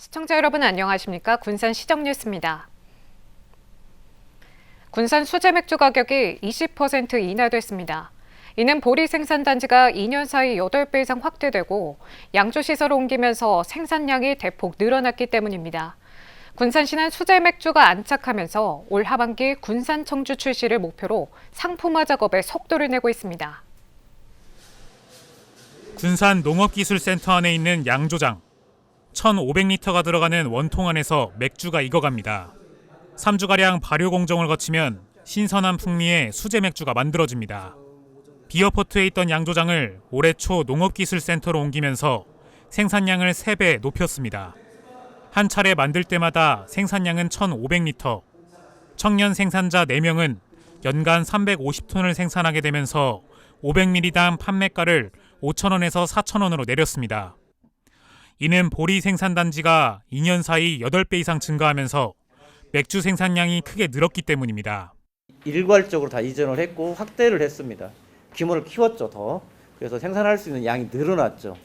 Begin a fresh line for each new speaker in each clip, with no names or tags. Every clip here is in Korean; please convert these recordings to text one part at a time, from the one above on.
시청자 여러분 안녕하십니까? 군산 시정뉴스입니다. 군산 수제 맥주 가격이 20% 인하됐습니다. 이는 보리 생산단지가 2년 사이 8배 이상 확대되고 양조시설을 옮기면서 생산량이 대폭 늘어났기 때문입니다. 군산시는 수제 맥주가 안착하면서 올 하반기 군산 청주 출시를 목표로 상품화 작업에 속도를 내고 있습니다.
군산 농업기술센터 안에 있는 양조장. 1,500리터가 들어가는 원통 안에서 맥주가 익어갑니다. 3주가량 발효 공정을 거치면 신선한 풍미의 수제 맥주가 만들어집니다. 비어포트에 있던 양조장을 올해 초 농업기술센터로 옮기면서 생산량을 3배 높였습니다. 한 차례 만들 때마다 생산량은 1,500리터. 청년 생산자 4명은 연간 350톤을 생산하게 되면서 500ml당 판매가를 5,000원에서 4,000원으로 내렸습니다. 이는 보리 생산단지가 2년 사이 8배 이상 증가하면서 맥주 생산량이 크게 늘었기 때문입니다.
일괄적으로 다 이전을 했고 확대를 했습니다. 규모를 키웠죠, 더. 그래서 생산할 수 있는 양이 늘어났죠.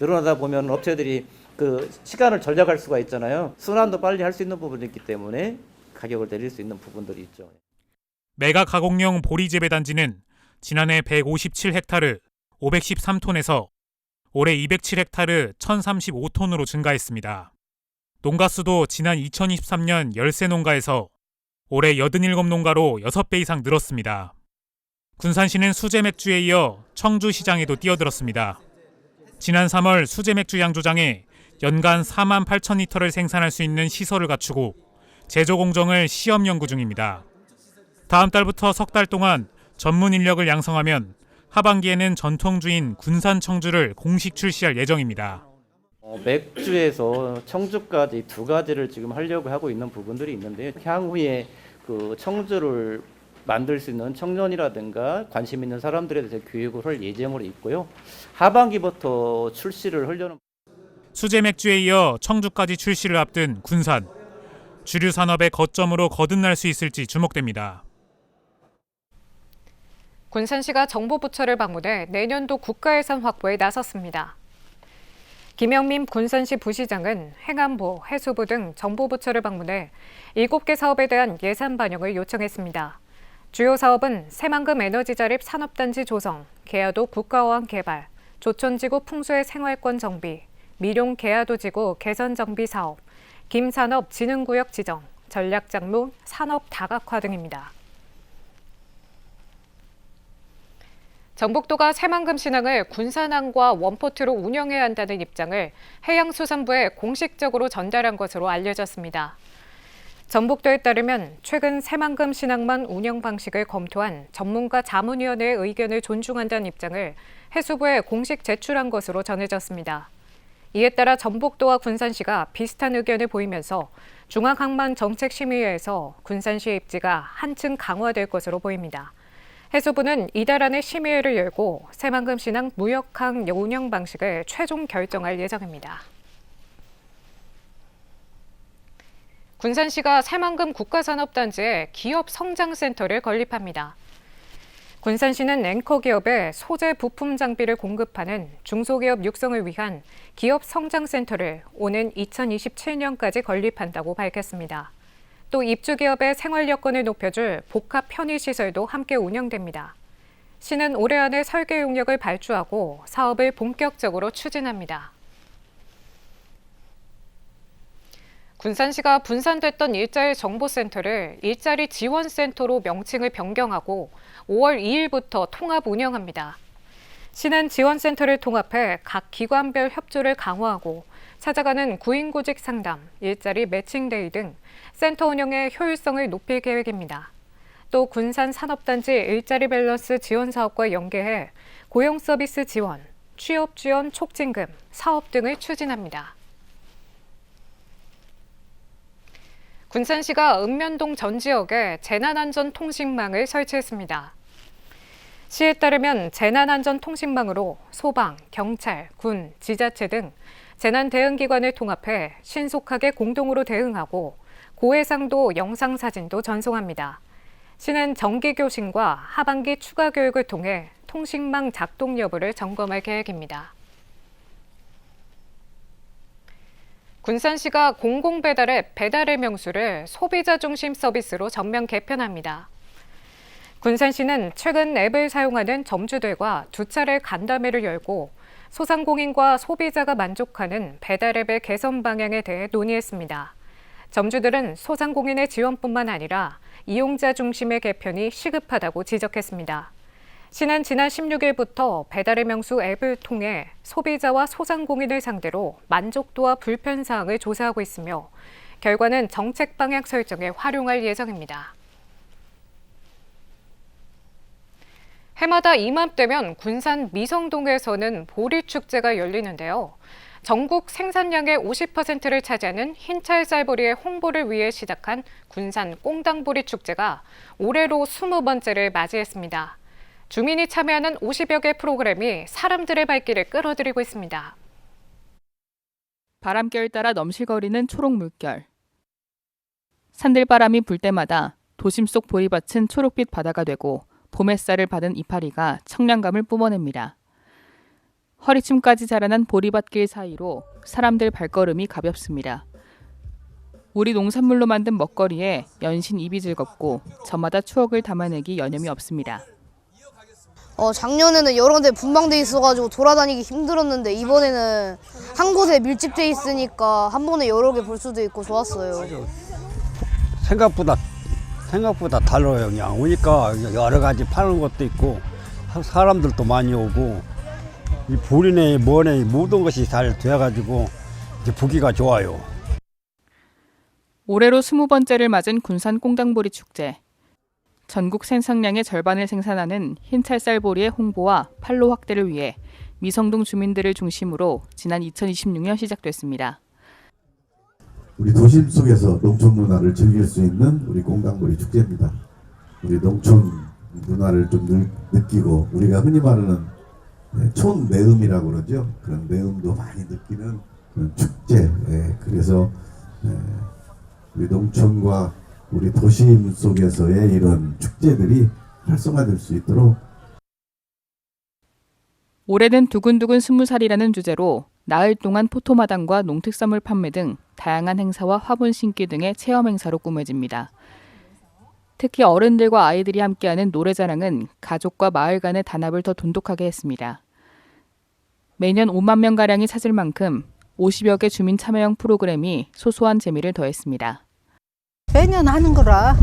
늘어나다 보면 업체들이 그 시간을 절약할 수가 있잖아요. 순환도 빨리 할 수 있는 부분이 있기 때문에 가격을 내릴 수 있는 부분들이 있죠.
메가 가공용 보리 재배 단지는 지난해 157헥타르 513톤에서 올해 207헥타르 1035톤으로 증가했습니다. 농가 수도 지난 2023년 13농가에서 올해 87농가로 6배 이상 늘었습니다. 군산시는 수제 맥주에 이어 청주 시장에도 뛰어들었습니다. 지난 3월 수제 맥주 양조장에 연간 4만 8천 리터를 생산할 수 있는 시설을 갖추고 제조 공정을 시험 연구 중입니다. 다음 달부터 석 달 동안 전문 인력을 양성하면 하반기에는 전통주인 군산 청주를 공식 출시할 예정입니다.
맥주에서 청주까지 두 가지를 지금 하려고 하고 있는 부분들이 있는데 향후에 그 청주를 만들 수 있는 청년이라든가 관심 있는 사람들에 대해서 교육을 할 예정으로 있고요. 하반기부터 출시를 하려는.
수제 맥주에 이어 청주까지 출시를 앞둔 군산. 주류 산업의 거점으로 거듭날 수 있을지 주목됩니다.
군산시가 정보부처를 방문해 내년도 국가예산 확보에 나섰습니다. 김영민 군산시 부시장은 행안부, 해수부 등 정보부처를 방문해 7개 사업에 대한 예산 반영을 요청했습니다. 주요 사업은 새만금 에너지 자립 산업단지 조성, 계야도 국가어항 개발, 조촌지구 풍수의 생활권 정비, 미룡 계야도 지구 개선 정비 사업, 김산업 진흥구역 지정, 전략장로 산업 다각화 등입니다. 전북도가 새만금 신항을 군산항과 원포트로 운영해야 한다는 입장을 해양수산부에 공식적으로 전달한 것으로 알려졌습니다. 전북도에 따르면 최근 새만금 신항만 운영 방식을 검토한 전문가 자문위원회의 의견을 존중한다는 입장을 해수부에 공식 제출한 것으로 전해졌습니다. 이에 따라 전북도와 군산시가 비슷한 의견을 보이면서 중앙항만정책심의회에서 군산시의 입지가 한층 강화될 것으로 보입니다. 해수부는 이달 안에 심의회를 열고 새만금 신항 무역항 운영 방식을 최종 결정할 예정입니다. 군산시가 새만금 국가산업단지에 기업 성장센터를 건립합니다. 군산시는 앵커 기업에 소재 부품 장비를 공급하는 중소기업 육성을 위한 기업 성장센터를 오는 2027년까지 건립한다고 밝혔습니다. 또 입주기업의 생활 여건을 높여줄 복합 편의시설도 함께 운영됩니다. 시는 올해 안에 설계 용역을 발주하고 사업을 본격적으로 추진합니다. 군산시가 분산됐던 일자리 정보센터를 일자리 지원센터로 명칭을 변경하고 5월 2일부터 통합 운영합니다. 시는 지원센터를 통합해 각 기관별 협조를 강화하고 찾아가는 구인구직 상담, 일자리 매칭데이 등 센터 운영의 효율성을 높일 계획입니다. 또 군산 산업단지 일자리 밸런스 지원 사업과 연계해 고용 서비스 지원, 취업 지원 촉진금, 사업 등을 추진합니다. 군산시가 읍면동 전 지역에 재난안전통신망을 설치했습니다. 시에 따르면 재난안전통신망으로 소방, 경찰, 군, 지자체 등 재난 대응기관을 통합해 신속하게 공동으로 대응하고 고해상도 영상사진도 전송합니다. 시는 정기교신과 하반기 추가 교육을 통해 통신망 작동 여부를 점검할 계획입니다. 군산시가 공공배달앱 배달의 명수를 소비자 중심 서비스로 전면 개편합니다. 군산시는 최근 앱을 사용하는 점주들과 두 차례 간담회를 열고 소상공인과 소비자가 만족하는 배달앱의 개선 방향에 대해 논의했습니다. 점주들은 소상공인의 지원뿐만 아니라 이용자 중심의 개편이 시급하다고 지적했습니다. 시는 지난 16일부터 배달의 명수 앱을 통해 소비자와 소상공인을 상대로 만족도와 불편 사항을 조사하고 있으며 결과는 정책 방향 설정에 활용할 예정입니다. 해마다 이맘때면 군산 미성동에서는 보리축제가 열리는데요. 전국 생산량의 50%를 차지하는 흰찰 쌀보리의 홍보를 위해 시작한 군산 꽁당보리 축제가 올해로 20번째를 맞이했습니다. 주민이 참여하는 50여 개 프로그램이 사람들의 발길을 끌어들이고 있습니다.
바람결 따라 넘실거리는 초록 물결. 산들바람이 불 때마다 도심 속 보리밭은 초록빛 바다가 되고 봄 햇살을 받은 이파리가 청량감을 뿜어냅니다. 허리춤까지 자라난 보리밭길 사이로 사람들 발걸음이 가볍습니다. 우리 농산물로 만든 먹거리에 연신 입이 즐겁고 저마다 추억을 담아내기 여념이 없습니다.
작년에는 여러 데 분방돼 있어가지고 돌아다니기 힘들었는데 이번에는 한 곳에 밀집돼 있으니까 한 번에 여러 개 볼 수도 있고 좋았어요.
생각보다 달라요. 그냥 오니까 여러 가지 파는 것도 있고 사람들도 많이 오고 이 보리네 뭐네 모든 것이 잘 돼가지고 이제 보기가 좋아요.
올해로 20번째를 맞은 군산 꽁당보리 축제. 전국 생산량의 절반을 생산하는 흰찰 쌀보리의 홍보와 판로 확대를 위해 미성동 주민들을 중심으로 지난 2026년 시작됐습니다.
우리 도심 속에서 농촌 문화를 즐길 수 있는 우리 꽁당보리 축제입니다. 우리 농촌 문화를 좀 느끼고 우리가 흔히 말하는 촌내음이라고 그러죠. 그런 내음도 많이 느끼는 그런 축제. 그래서 우리 농촌과 우리 도심 속에서의 이런 축제들이 활성화될 수 있도록
올해는 두근두근 20살이라는 주제로 나흘 동안 포토마당과 농특산물 판매 등 다양한 행사와 화분 심기 등의 체험 행사로 꾸며집니다. 특히 어른들과 아이들이 함께하는 노래자랑은 가족과 마을 간의 단합을 더 돈독하게 했습니다. 매년 5만 명가량이 찾을 만큼 50여 개 주민 참여형 프로그램이 소소한 재미를 더했습니다.
매년 하는 거라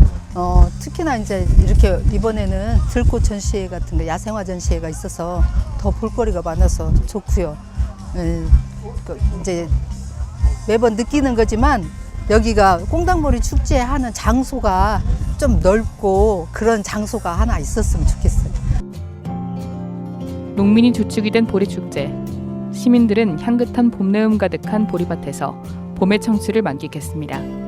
특히나 이제 이렇게 이번에는 들꽃 전시회 같은 거 야생화 전시회가 있어서 더 볼거리가 많아서 좋고요. 이제 매번 느끼는 거지만 여기가 꽁당보리 축제하는 장소가 좀 넓고 그런 장소가 하나 있었으면 좋겠어요.
농민이 주축이 된 보리축제. 시민들은 향긋한 봄내음 가득한 보리밭에서 봄의 청취를 만끽했습니다.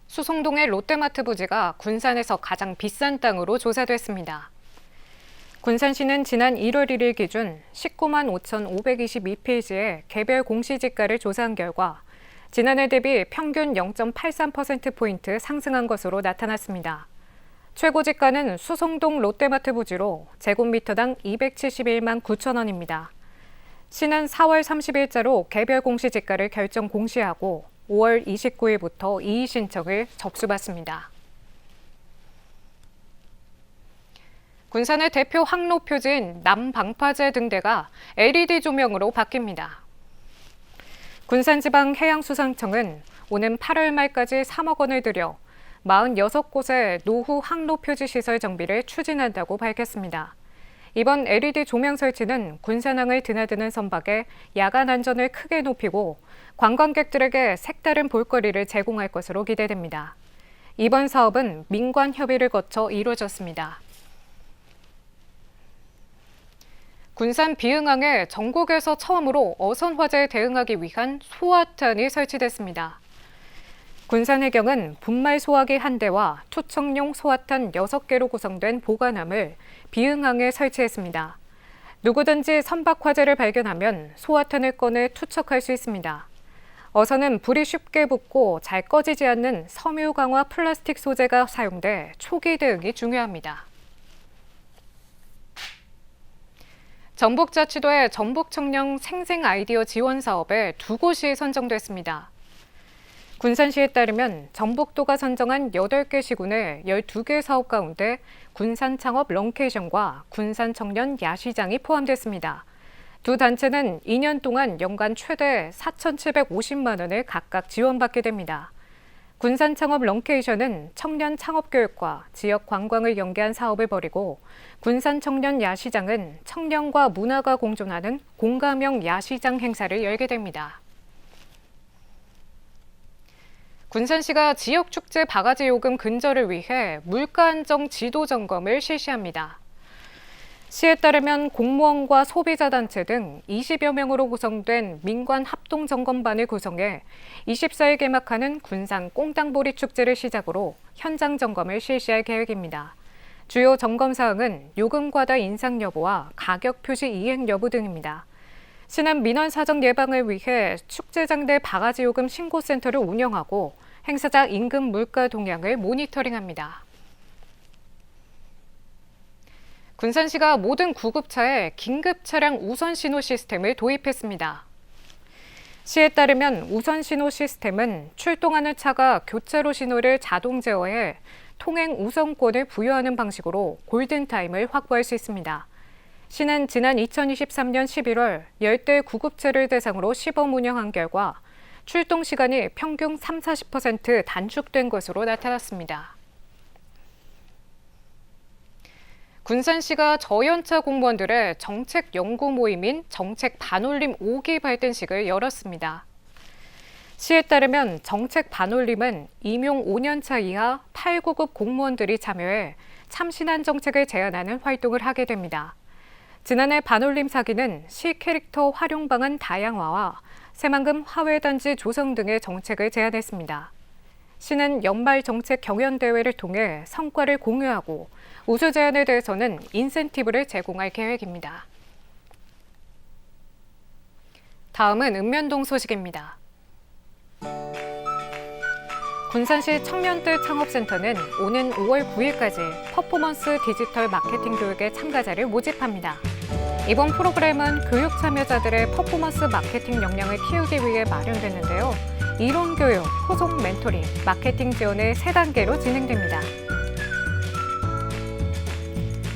수송동의 롯데마트 부지가 군산에서 가장 비싼 땅으로 조사됐습니다. 군산시는 지난 1월 1일 기준 19만 5,522필지의 개별 공시지가를 조사한 결과 지난해 대비 평균 0.83%포인트 상승한 것으로 나타났습니다. 최고지가는 수송동 롯데마트 부지로 제곱미터당 271만 9천 원입니다. 시는 4월 30일자로 개별 공시지가를 결정 공시하고 5월 29일부터 이의 신청을 접수받습니다. 군산의 대표 항로 표지인 남방파제 등대가 LED 조명으로 바뀝니다. 군산지방해양수산청은 오는 8월 말까지 3억 원을 들여 46곳의 노후 항로 표지 시설 정비를 추진한다고 밝혔습니다. 이번 LED 조명 설치는 군산항을 드나드는 선박의 야간 안전을 크게 높이고 관광객들에게 색다른 볼거리를 제공할 것으로 기대됩니다. 이번 사업은 민관 협의를 거쳐 이루어졌습니다. 군산 비흥항에 전국에서 처음으로 어선 화재에 대응하기 위한 소화탄이 설치됐습니다. 군산해경은 분말 소화기 1대와 투척용 소화탄 6개로 구성된 보관함을 비흥항에 설치했습니다. 누구든지 선박 화재를 발견하면 소화탄을 꺼내 투척할 수 있습니다. 어선은 불이 쉽게 붙고 잘 꺼지지 않는 섬유 강화 플라스틱 소재가 사용돼 초기 대응이 중요합니다. 전북자치도의 전북청년 생생 아이디어 지원 사업에 2곳이 선정됐습니다. 군산시에 따르면 전북도가 선정한 8개 시군의 12개 사업 가운데 군산 창업 런케이션과 군산 청년 야시장이 포함됐습니다. 두 단체는 2년 동안 연간 최대 4,750만 원을 각각 지원받게 됩니다. 군산 창업 런케이션은 청년 창업 교육과 지역 관광을 연계한 사업을 벌이고, 군산 청년 야시장은 청년과 문화가 공존하는 공감형 야시장 행사를 열게 됩니다. 군산시가 지역축제 바가지 요금 근절을 위해 물가 안정 지도 점검을 실시합니다. 시에 따르면 공무원과 소비자단체 등 20여 명으로 구성된 민관 합동점검반을 구성해 24일 개막하는 군산 꽁땅보리 축제를 시작으로 현장 점검을 실시할 계획입니다. 주요 점검 사항은 요금 과다 인상 여부와 가격 표시 이행 여부 등입니다. 시는 민원 사정 예방을 위해 축제장 내 바가지 요금 신고센터를 운영하고 행사장 임금 물가 동향을 모니터링합니다. 군산시가 모든 구급차에 긴급 차량 우선 신호 시스템을 도입했습니다. 시에 따르면 우선 신호 시스템은 출동하는 차가 교차로 신호를 자동 제어해 통행 우선권을 부여하는 방식으로 골든타임을 확보할 수 있습니다. 시는 지난 2023년 11월 10대 구급차를 대상으로 시범 운영한 결과 출동 시간이 평균 30-40% 단축된 것으로 나타났습니다. 군산시가 저연차 공무원들의 정책 연구 모임인 정책 반올림 5기 발den식을 열었습니다. 시에 따르면 정책 반올림은 임용 5년차 이하 8, 9급 공무원들이 참여해 참신한 정책을 제안하는 활동을 하게 됩니다. 지난해 반올림 사기는 시 캐릭터 활용 방안 다양화와 새만금 화훼단지 조성 등의 정책을 제안했습니다. 시는 연말 정책 경연대회를 통해 성과를 공유하고 우수 제안에 대해서는 인센티브를 제공할 계획입니다. 다음은 읍면동 소식입니다. 군산시 청년들 창업센터는 오는 5월 9일까지 퍼포먼스 디지털 마케팅 교육의 참가자를 모집합니다. 이번 프로그램은 교육 참여자들의 퍼포먼스 마케팅 역량을 키우기 위해 마련됐는데요. 이론 교육, 후속 멘토링, 마케팅 지원의 3단계로 진행됩니다.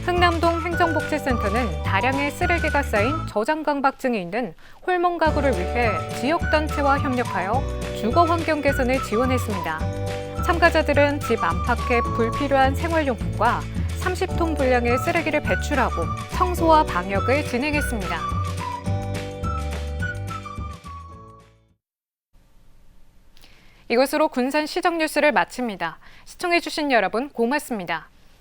흥남동 행정복지센터는 다량의 쓰레기가 쌓인 저장강박증이 있는 홀몸 가구를 위해 지역단체와 협력하여 주거 환경 개선을 지원했습니다. 참가자들은 집 안팎에 불필요한 생활용품과 30톤 분량의 쓰레기를 배출하고 청소와 방역을 진행했습니다. 이것으로 군산 시정 뉴스를 마칩니다. 시청해주신 여러분 고맙습니다.